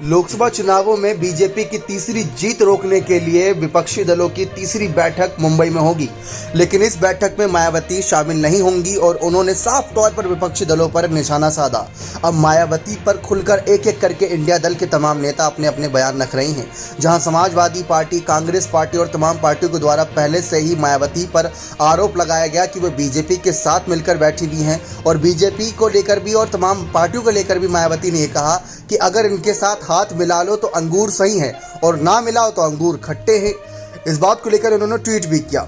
लोकसभा चुनावों में बीजेपी की तीसरी जीत रोकने के लिए विपक्षी दलों की तीसरी बैठक मुंबई में होगी, लेकिन इस बैठक में मायावती शामिल नहीं होंगी और उन्होंने साफ तौर पर विपक्षी दलों पर निशाना साधा। अब मायावती पर खुलकर एक एक करके इंडिया दल के तमाम नेता अपने अपने बयान रख रहे हैं। जहां समाजवादी पार्टी, कांग्रेस पार्टी और तमाम पार्टियों के द्वारा पहले से ही मायावती पर आरोप लगाया गया कि वह बीजेपी के साथ मिलकर बैठी हुई हैं और बीजेपी को लेकर भी और तमाम पार्टियों को लेकर भी मायावती ने कहा कि अगर इनके साथ हाथ मिला लो तो अंगूर सही है और ना मिलाओ तो अंगूर खट्टे हैं। इस बात को लेकर उन्होंने ट्वीट भी किया।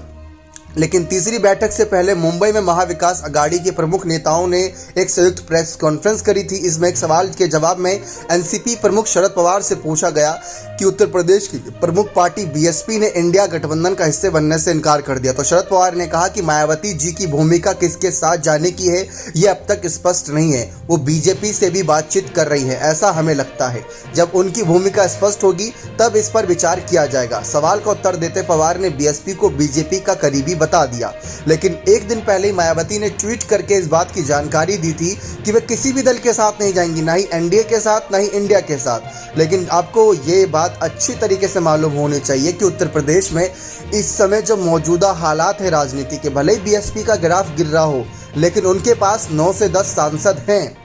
लेकिन तीसरी बैठक से पहले मुंबई में महाविकास अघाड़ी के प्रमुख नेताओं ने एक संयुक्त प्रेस कॉन्फ्रेंस करी थी। इसमें एक सवाल के जवाब में एनसीपी प्रमुख शरद पवार से पूछा गया कि उत्तर प्रदेश की प्रमुख पार्टी बीएसपी ने इंडिया गठबंधन का हिस्से बनने से इनकार कर दिया। तो शरद पवार ने कहा कि मायावती जी की भूमिका किसके साथ जाने की है ये अब तक स्पष्ट नहीं है। वो बीजेपी से भी बातचीत कर रही है, ऐसा हमें लगता है। जब उनकी भूमिका स्पष्ट होगी तब इस पर विचार किया जाएगा। सवाल का उत्तर देते पवार ने बीएसपी को बीजेपी का करीबी बता दिया। लेकिन एक दिन पहले ही मायावती ने ट्वीट करके इस बात की जानकारी दी थी कि वे किसी भी दल के साथ नहीं जाएंगी, ना ही एनडीए के साथ, ना ही इंडिया के साथ। लेकिन आपको ये बात अच्छी तरीके से मालूम होनी चाहिए कि उत्तर प्रदेश में इस समय जो मौजूदा हालात है राजनीति के, भले ही बीएसपी का ग्राफ गिर रहा हो, लेकिन उनके पास 9 से 10 सांसद हैं।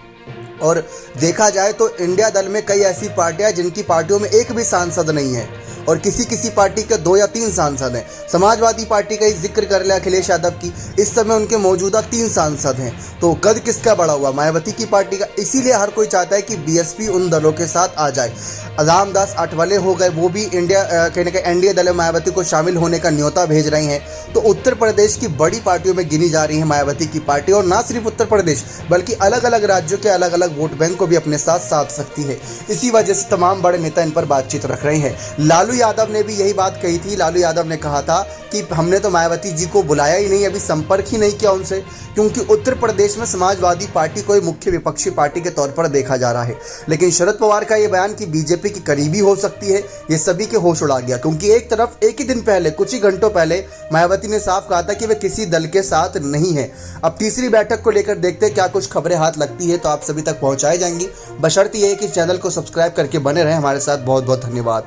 और देखा जाए तो इंडिया दल में कई ऐसी पार्टियां जिनकी पार्टियों में एक भी सांसद नहीं है और किसी पार्टी के 2 या 3 सांसद हैं। समाजवादी पार्टी का ही जिक्र कर ले अखिलेश यादव की, इस समय उनके मौजूदा 3 सांसद हैं। तो कद किसका बड़ा हुआ? मायावती की पार्टी का। इसीलिए हर कोई चाहता है कि बीएसपी उन दलों के साथ आ जाए। रामदास आठवले हो गए, वो भी इंडिया कहीं ना कहीं एनडीए दल में मायावती को शामिल होने का न्योता भेज रही हैं। तो उत्तर प्रदेश की बड़ी पार्टियों में गिनी जा रही है मायावती की पार्टी, और ना सिर्फ उत्तर प्रदेश बल्कि अलग अलग राज्यों के अलग अलग वोट बैंक को भी अपने साथ साध सकती है। इसी वजह से तमाम बड़े नेता इन पर बातचीत रख रहे हैं। लालू यादव ने भी यही बात कही थी। लालू यादव ने कहा था कि हमने तो मायावती जी को बुलाया ही नहीं, अभी संपर्क ही नहीं किया उनसे, क्योंकि उत्तर प्रदेश में समाजवादी पार्टी को मुख्य विपक्षी पार्टी के तौर पर देखा जा रहा है। लेकिन शरद पवार का यह बयान कि बीजेपी की करीबी हो सकती है, ये सभी के होश उड़ा गया, क्योंकि एक तरफ एक ही दिन पहले, कुछ ही घंटों पहले मायावती ने साफ कहा था कि वे किसी दल के साथ नहीं है। अब तीसरी बैठक को लेकर देखते हैं क्या कुछ खबरें हाथ लगती है तो आप सभी तक पहुंचाई जाएंगी। बशर्ते ये कि चैनल को सब्सक्राइब करके बने रहें हमारे साथ। बहुत बहुत धन्यवाद।